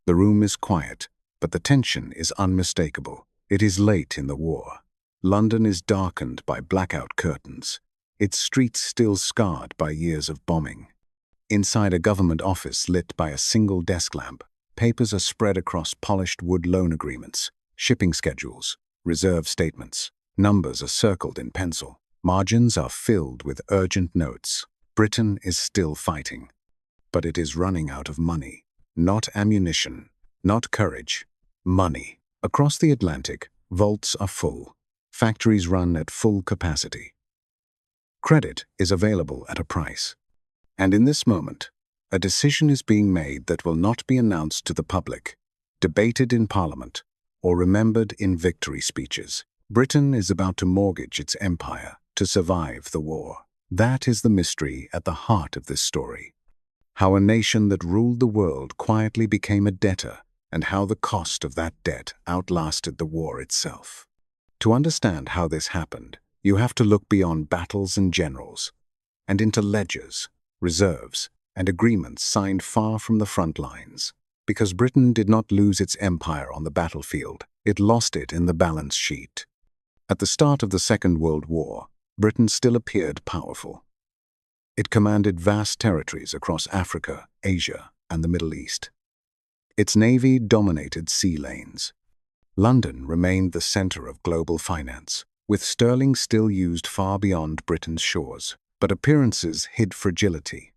The room is quiet, but the tension is unmistakable. It is late in the war. London is darkened by blackout curtains, its streets still scarred by years of bombing. Inside a government office lit by a single desk lamp, papers are spread across polished wood loan agreements, shipping schedules, reserve statements. Numbers are circled in pencil. Margins are filled with urgent notes. Britain is still fighting, but it is running out of money. Not ammunition, not courage, money. Across the Atlantic, vaults are full. Factories run at full capacity. Credit is available at a price. And in this moment, a decision is being made that will not be announced to the public, debated in Parliament, or remembered in victory speeches. Britain is about to mortgage its empire to survive the war. That is the mystery at the heart of this story. How a nation that ruled the world quietly became a debtor, and how the cost of that debt outlasted the war itself. To understand how this happened, you have to look beyond battles and generals, and into ledgers, reserves, and agreements signed far from the front lines. Because Britain did not lose its empire on the battlefield, it lost it in the balance sheet. At the start of the Second World War, Britain still appeared powerful. It commanded vast territories across Africa, Asia, and the Middle East. Its navy dominated sea lanes. London remained the center of global finance, with sterling still used far beyond Britain's shores. But appearances hid fragility.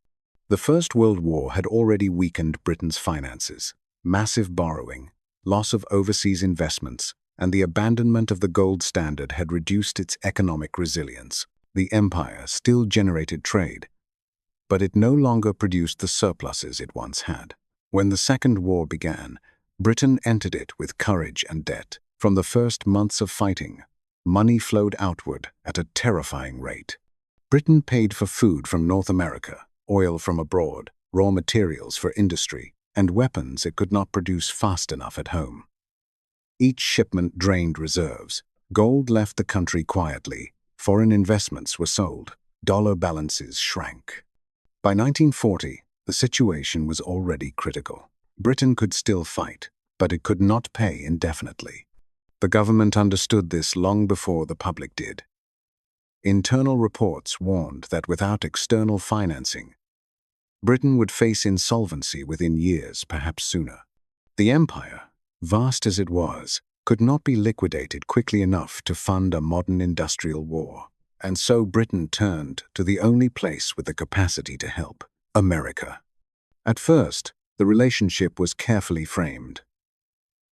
The First World War had already weakened Britain's finances. Massive borrowing, loss of overseas investments, and the abandonment of the gold standard had reduced its economic resilience. The empire still generated trade, but it no longer produced the surpluses it once had. When the Second War began, Britain entered it with courage and debt. From the first months of fighting, money flowed outward at a terrifying rate. Britain paid for food from North America, oil from abroad, raw materials for industry, and weapons it could not produce fast enough at home. Each shipment drained reserves. Gold left the country quietly. Foreign investments were sold. Dollar balances shrank. By 1940, the situation was already critical. Britain could still fight, but it could not pay indefinitely. The government understood this long before the public did. Internal reports warned that without external financing, Britain would face insolvency within years, perhaps sooner. The empire, vast as it was, could not be liquidated quickly enough to fund a modern industrial war. And so Britain turned to the only place with the capacity to help: America. At first, the relationship was carefully framed.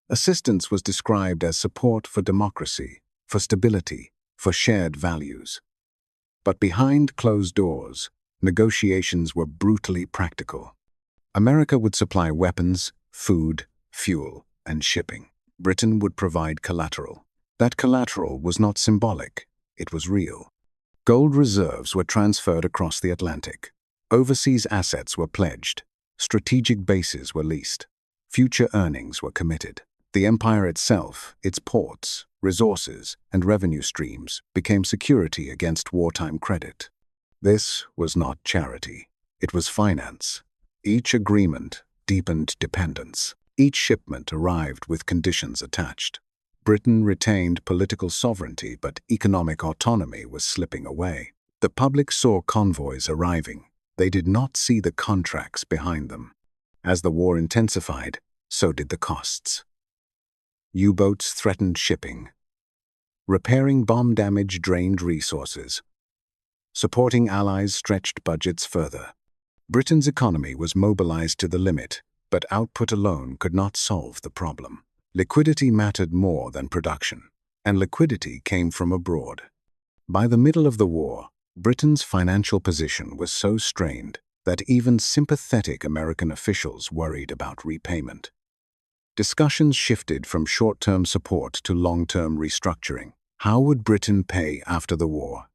Assistance was described as support for democracy, for stability, for shared values. But behind closed doors, negotiations were brutally practical. America would supply weapons, food, fuel, and shipping. Britain would provide collateral. That collateral was not symbolic, it was real. Gold reserves were transferred across the Atlantic. Overseas assets were pledged. Strategic bases were leased. Future earnings were committed. The empire itself, its ports, resources, and revenue streams became security against wartime credit. This was not charity. It was finance. Each agreement deepened dependence. Each shipment arrived with conditions attached. Britain retained political sovereignty, but economic autonomy was slipping away. The public saw convoys arriving. They did not see the contracts behind them. As the war intensified, so did the costs. U-boats threatened shipping. Repairing bomb damage drained resources. Supporting allies stretched budgets further. Britain's economy was mobilized to the limit, but output alone could not solve the problem. Liquidity mattered more than production, and liquidity came from abroad. By the middle of the war, Britain's financial position was so strained that even sympathetic American officials worried about repayment. Discussions shifted from short-term support to long-term restructuring. How would Britain pay after the war?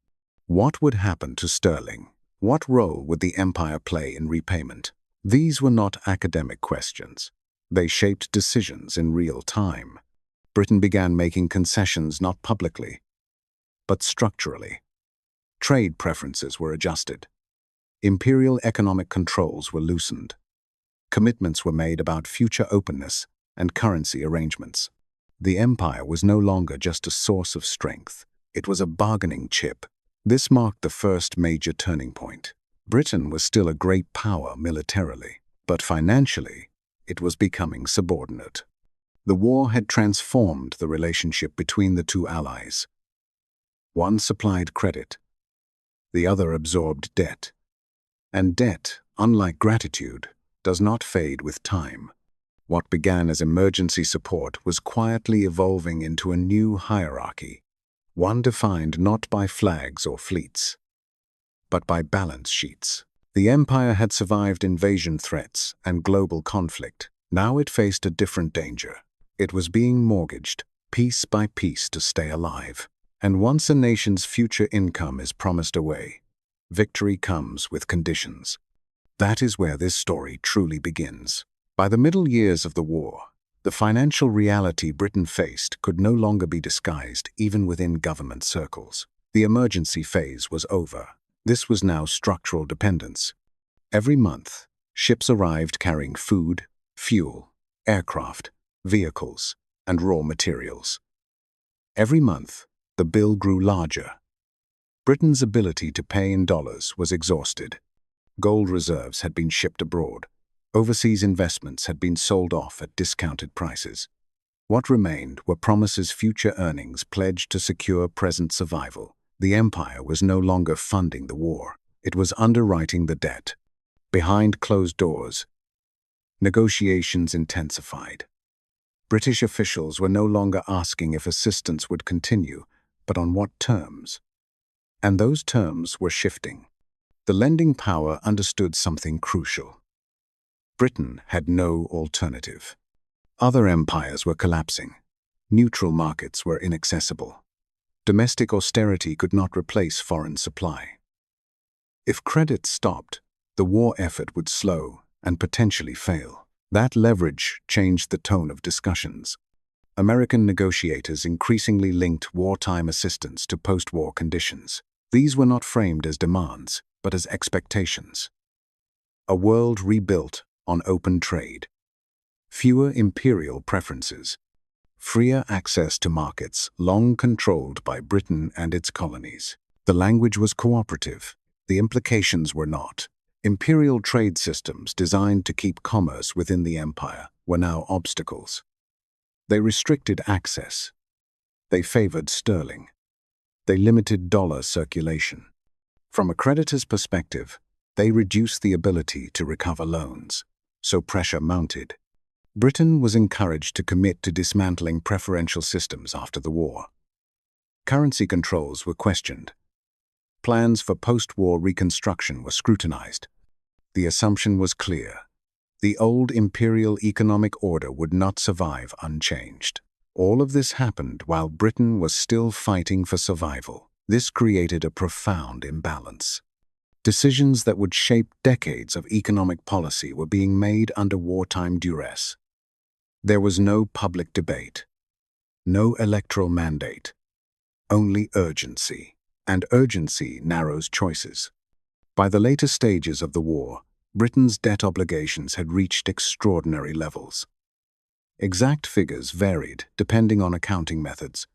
What would happen to sterling? What role would the empire play in repayment? These were not academic questions. They shaped decisions in real time. Britain began making concessions not publicly, but structurally. Trade preferences were adjusted. Imperial economic controls were loosened. Commitments were made about future openness and currency arrangements. The empire was no longer just a source of strength. It was a bargaining chip. This marked the first major turning point. Britain was still a great power militarily, but financially, it was becoming subordinate. The war had transformed the relationship between the two allies. One supplied credit, the other absorbed debt. And debt, unlike gratitude, does not fade with time. What began as emergency support was quietly evolving into a new hierarchy, one defined not by flags or fleets, but by balance sheets. The empire had survived invasion threats and global conflict. Now it faced a different danger. It was being mortgaged, piece by piece, to stay alive. And once a nation's future income is promised away, victory comes with conditions. That is where this story truly begins. By the middle years of the war, the financial reality Britain faced could no longer be disguised even within government circles. The emergency phase was over. This was now structural dependence. Every month, ships arrived carrying food, fuel, aircraft, vehicles, and raw materials. Every month, the bill grew larger. Britain's ability to pay in dollars was exhausted. Gold reserves had been shipped abroad. Overseas investments had been sold off at discounted prices. What remained were promises future earnings pledged to secure present survival. The empire was no longer funding the war. It was underwriting the debt. Behind closed doors, negotiations intensified. British officials were no longer asking if assistance would continue, but on what terms. And those terms were shifting. The lending power understood something crucial. Britain had no alternative. Other empires were collapsing. Neutral markets were inaccessible. Domestic austerity could not replace foreign supply. If credit stopped, the war effort would slow and potentially fail. That leverage changed the tone of discussions. American negotiators increasingly linked wartime assistance to post-war conditions. These were not framed as demands, but as expectations. A world rebuilt on open trade. Fewer imperial preferences. Freer access to markets long controlled by Britain and its colonies. The language was cooperative. The implications were not. Imperial trade systems designed to keep commerce within the empire were now obstacles. They restricted access. They favored sterling. They limited dollar circulation. From a creditor's perspective, they reduced the ability to recover loans. So pressure mounted. Britain was encouraged to commit to dismantling preferential systems after the war. Currency controls were questioned. Plans for post-war reconstruction were scrutinized. The assumption was clear. The old imperial economic order would not survive unchanged. All of this happened while Britain was still fighting for survival. This created a profound imbalance. Decisions that would shape decades of economic policy were being made under wartime duress. There was no public debate, no electoral mandate, only urgency. And urgency narrows choices. By the later stages of the war, Britain's debt obligations had reached extraordinary levels. Exact figures varied depending on accounting methods,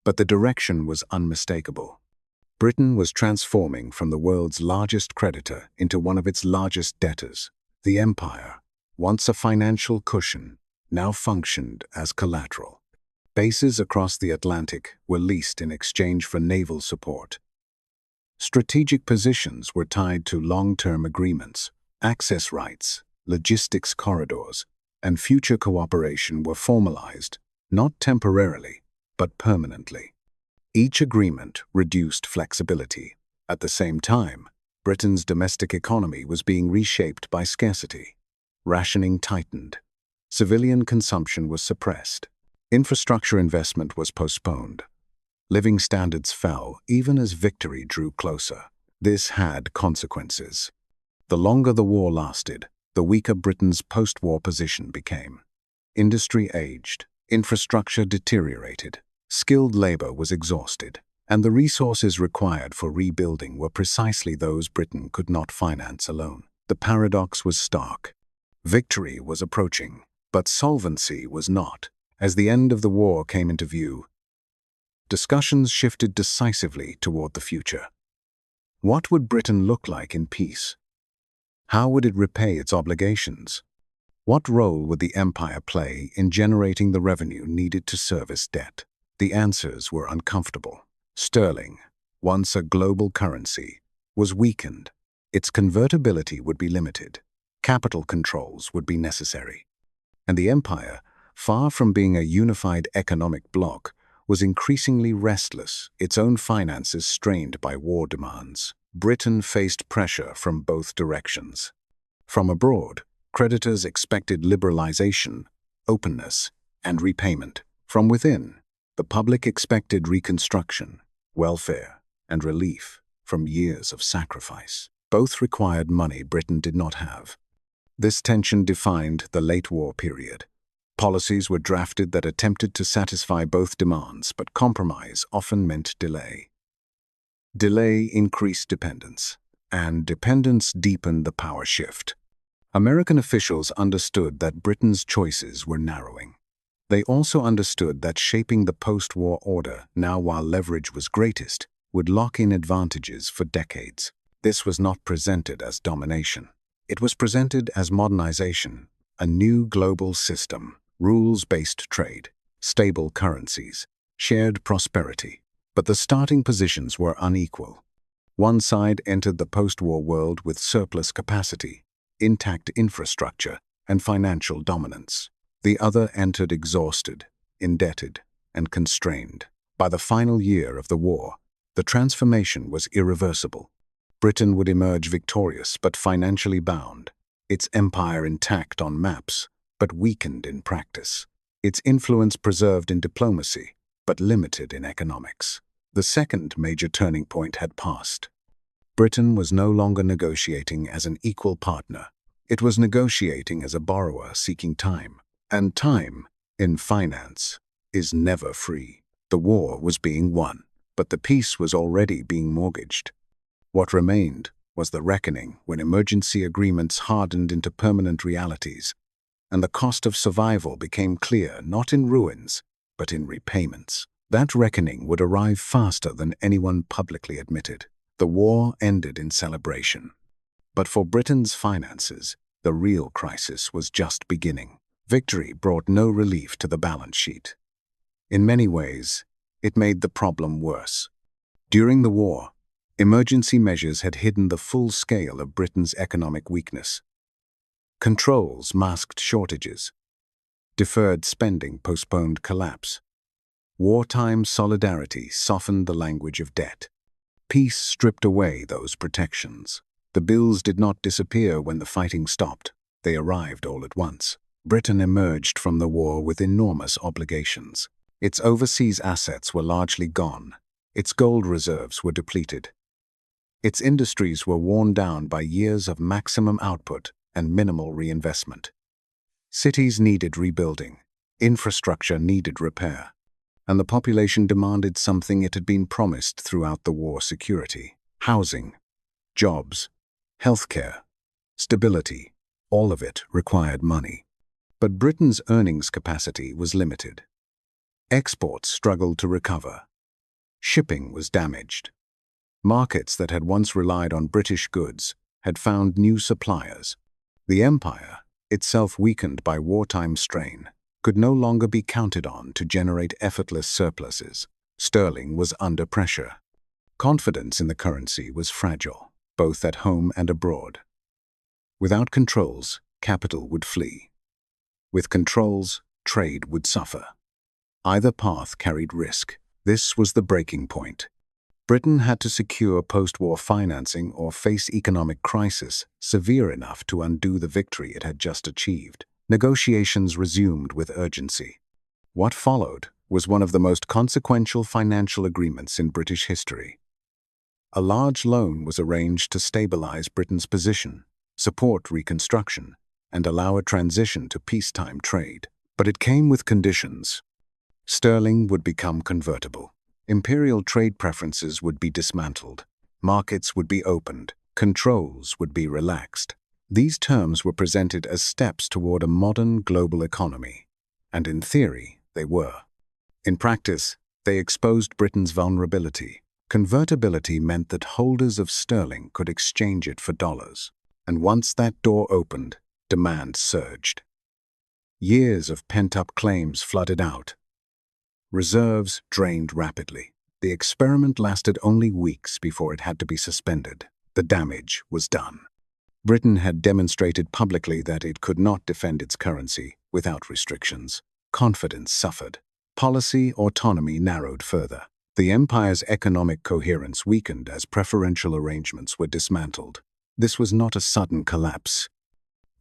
but the direction was unmistakable. Britain was transforming from the world's largest creditor into one of its largest debtors. The empire, once a financial cushion, now functioned as collateral. Bases across the Atlantic were leased in exchange for naval support. Strategic positions were tied to long-term agreements. Access rights, logistics corridors, and future cooperation were formalized, not temporarily, but permanently. Each agreement reduced flexibility. At the same time, Britain's domestic economy was being reshaped by scarcity. Rationing tightened. Civilian consumption was suppressed. Infrastructure investment was postponed. Living standards fell even as victory drew closer. This had consequences. The longer the war lasted, the weaker Britain's post-war position became. Industry aged, infrastructure deteriorated, skilled labor was exhausted, and the resources required for rebuilding were precisely those Britain could not finance alone. The paradox was stark. Victory was approaching, but solvency was not. As the end of the war came into view, discussions shifted decisively toward the future. What would Britain look like in peace? How would it repay its obligations? What role would the empire play in generating the revenue needed to service debt? The answers were uncomfortable. Sterling, once a global currency, was weakened. Its convertibility would be limited. Capital controls would be necessary. And the empire, far from being a unified economic bloc, was increasingly restless, its own finances strained by war demands. Britain faced pressure from both directions. From abroad, creditors expected liberalization, openness, and repayment. From within, the public expected reconstruction, welfare, and relief from years of sacrifice. Both required money Britain did not have. This tension defined the late war period. Policies were drafted that attempted to satisfy both demands, but compromise often meant delay. Delay increased dependence, and dependence deepened the power shift. American officials understood that Britain's choices were narrowing. They also understood that shaping the post-war order, now while leverage was greatest, would lock in advantages for decades. This was not presented as domination. It was presented as modernization, a new global system, rules-based trade, stable currencies, shared prosperity. But the starting positions were unequal. One side entered the post-war world with surplus capacity, intact infrastructure, and financial dominance. The other entered exhausted, indebted, and constrained. By the final year of the war, the transformation was irreversible. Britain would emerge victorious but financially bound, its empire intact on maps, but weakened in practice. Its influence preserved in diplomacy, but limited in economics. The second major turning point had passed. Britain was no longer negotiating as an equal partner. It was negotiating as a borrower seeking time. And time, in finance, is never free. The war was being won, but the peace was already being mortgaged. What remained was the reckoning when emergency agreements hardened into permanent realities, and the cost of survival became clear not in ruins, but in repayments. That reckoning would arrive faster than anyone publicly admitted. The war ended in celebration. But for Britain's finances, the real crisis was just beginning. Victory brought no relief to the balance sheet. In many ways, it made the problem worse. During the war, emergency measures had hidden the full scale of Britain's economic weakness. Controls masked shortages. Deferred spending postponed collapse. Wartime solidarity softened the language of debt. Peace stripped away those protections. The bills did not disappear when the fighting stopped. They arrived all at once. Britain emerged from the war with enormous obligations. Its overseas assets were largely gone. Its gold reserves were depleted. Its industries were worn down by years of maximum output and minimal reinvestment. Cities needed rebuilding. Infrastructure needed repair. And the population demanded something it had been promised throughout the war: security, housing, jobs, healthcare, stability. All of it required money. But Britain's earnings capacity was limited. Exports struggled to recover. Shipping was damaged. Markets that had once relied on British goods had found new suppliers. The empire, itself weakened by wartime strain, could no longer be counted on to generate effortless surpluses. Sterling was under pressure. Confidence in the currency was fragile, both at home and abroad. Without controls, capital would flee. With controls, trade would suffer. Either path carried risk. This was the breaking point. Britain had to secure post-war financing or face economic crisis severe enough to undo the victory it had just achieved. Negotiations resumed with urgency. What followed was one of the most consequential financial agreements in British history. A large loan was arranged to stabilize Britain's position, support reconstruction, and allow a transition to peacetime trade. But it came with conditions. Sterling would become convertible. Imperial trade preferences would be dismantled. Markets would be opened. Controls would be relaxed. These terms were presented as steps toward a modern global economy, and in theory, they were. In practice, they exposed Britain's vulnerability. Convertibility meant that holders of sterling could exchange it for dollars, and once that door opened, demand surged. Years of pent-up claims flooded out. Reserves drained rapidly. The experiment lasted only weeks before it had to be suspended. The damage was done. Britain had demonstrated publicly that it could not defend its currency without restrictions. Confidence suffered. Policy autonomy narrowed further. The empire's economic coherence weakened as preferential arrangements were dismantled. This was not a sudden collapse.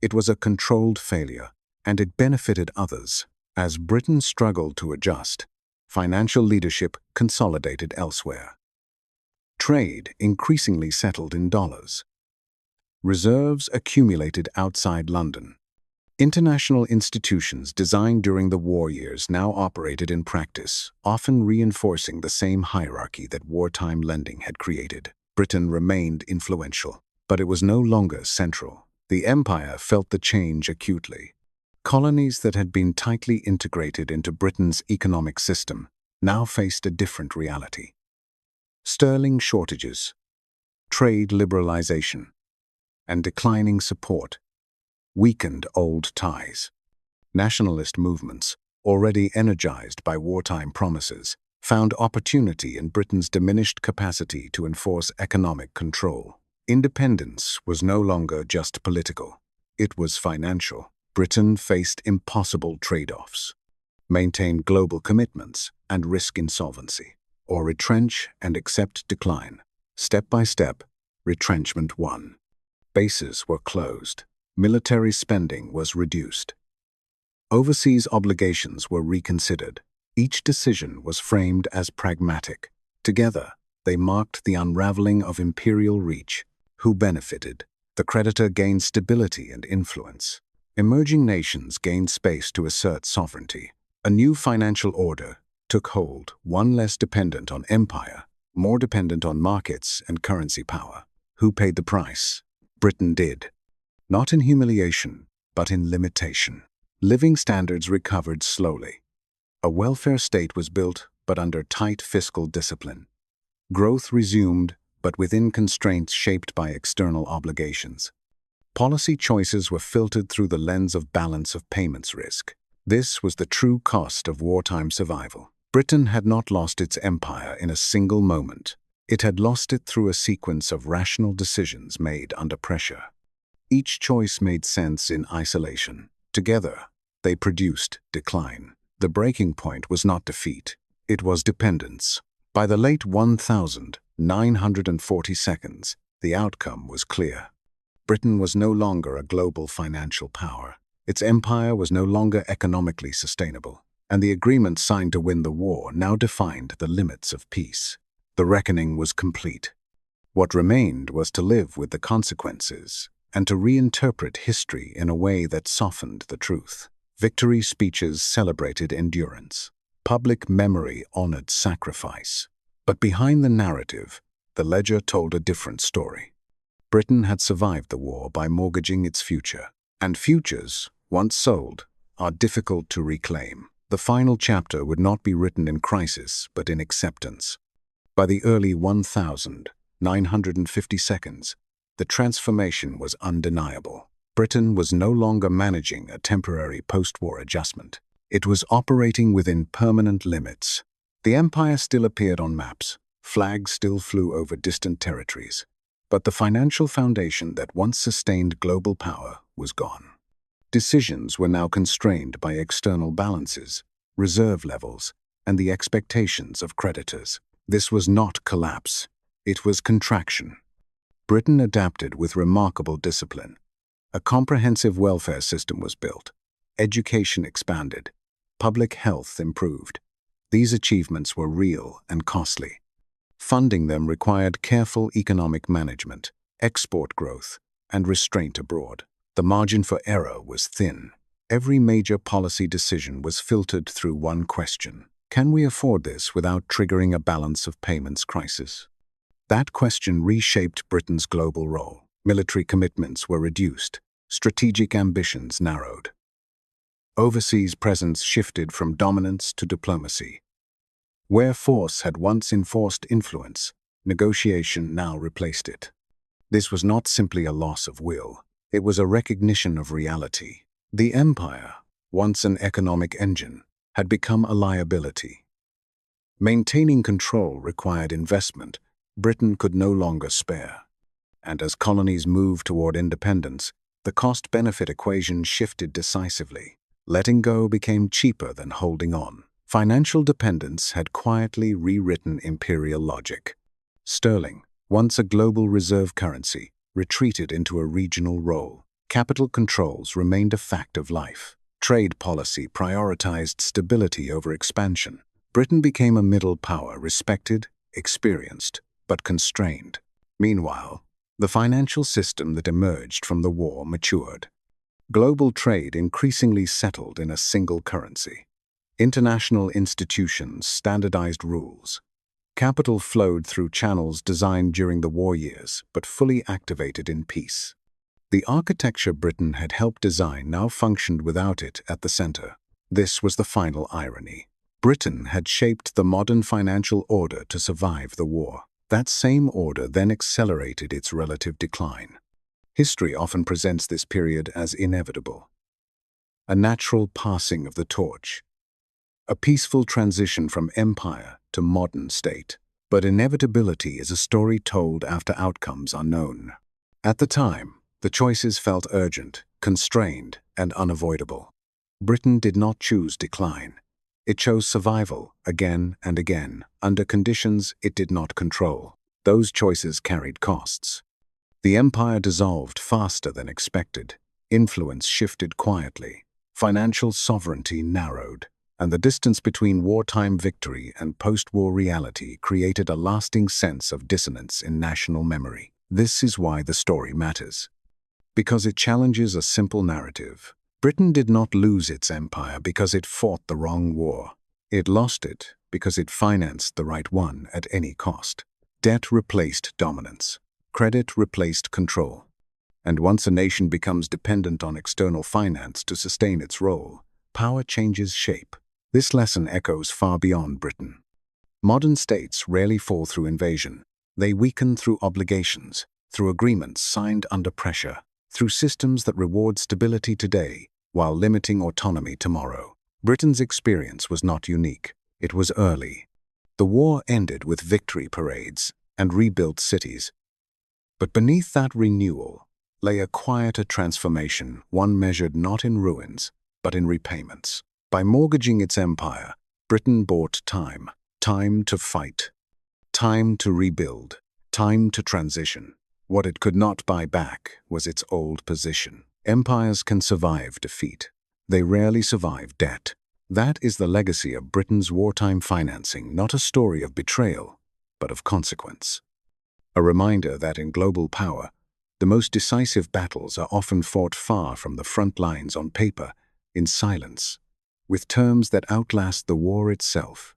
It was a controlled failure, and it benefited others. As Britain struggled to adjust, financial leadership consolidated elsewhere. Trade increasingly settled in dollars. Reserves accumulated outside London. International institutions designed during the war years now operated in practice, often reinforcing the same hierarchy that wartime lending had created. Britain remained influential, but it was no longer central. The empire felt the change acutely. Colonies that had been tightly integrated into Britain's economic system now faced a different reality. Sterling shortages, trade liberalization, and declining support weakened old ties. Nationalist movements, already energized by wartime promises, found opportunity in Britain's diminished capacity to enforce economic control. Independence was no longer just political. It was financial. Britain faced impossible trade-offs: maintain global commitments and risk insolvency, or retrench and accept decline. Step by step, retrenchment won. Bases were closed. Military spending was reduced. Overseas obligations were reconsidered. Each decision was framed as pragmatic. Together, they marked the unraveling of imperial reach. Who benefited? The creditor gained stability and influence. Emerging nations gained space to assert sovereignty. A new financial order took hold, one less dependent on empire, more dependent on markets and currency power. Who paid the price? Britain did. Not in humiliation, but in limitation. Living standards recovered slowly. A welfare state was built, but under tight fiscal discipline. Growth resumed, but within constraints shaped by external obligations. Policy choices were filtered through the lens of balance of payments risk. This was the true cost of wartime survival. Britain had not lost its empire in a single moment. It had lost it through a sequence of rational decisions made under pressure. Each choice made sense in isolation. Together, they produced decline. The breaking point was not defeat. It was dependence. By the late 1942, the outcome was clear. Britain was no longer a global financial power. Its empire was no longer economically sustainable, and the agreement signed to win the war now defined the limits of peace. The reckoning was complete. What remained was to live with the consequences and to reinterpret history in a way that softened the truth. Victory speeches celebrated endurance. Public memory honored sacrifice. But behind the narrative, the ledger told a different story. Britain had survived the war by mortgaging its future, and futures, once sold, are difficult to reclaim. The final chapter would not be written in crisis, but in acceptance. By the early 1952, the transformation was undeniable. Britain was no longer managing a temporary post-war adjustment. It was operating within permanent limits. The empire still appeared on maps. Flags still flew over distant territories. But the financial foundation that once sustained global power was gone. Decisions were now constrained by external balances, reserve levels, and the expectations of creditors. This was not collapse. It was contraction. Britain adapted with remarkable discipline. A comprehensive welfare system was built. Education expanded. Public health improved. These achievements were real and costly. Funding them required careful economic management, export growth, and restraint abroad. The margin for error was thin. Every major policy decision was filtered through one question: can we afford this without triggering a balance of payments crisis? That question reshaped Britain's global role. Military commitments were reduced. strategic ambitions narrowed. Overseas presence shifted from dominance to diplomacy. Where force had once enforced influence, negotiation now replaced it. This was not simply a loss of will, it was a recognition of reality. The empire, once an economic engine, had become a liability. Maintaining control required investment Britain could no longer spare. And as colonies moved toward independence, the cost-benefit equation shifted decisively. Letting go became cheaper than holding on. Financial dependence had quietly rewritten imperial logic. Sterling, once a global reserve currency, retreated into a regional role. Capital controls remained a fact of life. Trade policy prioritized stability over expansion. Britain became a middle power, respected, experienced, but constrained. Meanwhile, the financial system that emerged from the war matured. Global trade increasingly settled in a single currency. International institutions standardized rules. Capital flowed through channels designed during the war years, but fully activated in peace. The architecture Britain had helped design now functioned without it at the center. This was the final irony. Britain had shaped the modern financial order to survive the war. That same order then accelerated its relative decline. History often presents this period as inevitable. A natural passing of the torch. A peaceful transition from empire to modern state. But inevitability is a story told after outcomes are known. At the time, the choices felt urgent, constrained, and unavoidable. Britain did not choose decline. It chose survival again and again, under conditions it did not control. Those choices carried costs. The empire dissolved faster than expected. Influence shifted quietly. Financial sovereignty narrowed. And the distance between wartime victory and post-war reality created a lasting sense of dissonance in national memory. This is why the story matters. Because it challenges a simple narrative. Britain did not lose its empire because it fought the wrong war. It lost it because it financed the right one at any cost. Debt replaced dominance. Credit replaced control. And once a nation becomes dependent on external finance to sustain its role, power changes shape. This lesson echoes far beyond Britain. Modern states rarely fall through invasion. They weaken through obligations, through agreements signed under pressure, through systems that reward stability today while limiting autonomy tomorrow. Britain's experience was not unique. It was early. The war ended with victory parades and rebuilt cities. But beneath that renewal lay a quieter transformation, one measured not in ruins, but in repayments. By mortgaging its empire, Britain bought time. Time to fight. Time to rebuild. Time to transition. What it could not buy back was its old position. Empires can survive defeat. They rarely survive debt. That is the legacy of Britain's wartime financing, not a story of betrayal, but of consequence. A reminder that in global power, the most decisive battles are often fought far from the front lines on paper, in silence, with terms that outlast the war itself.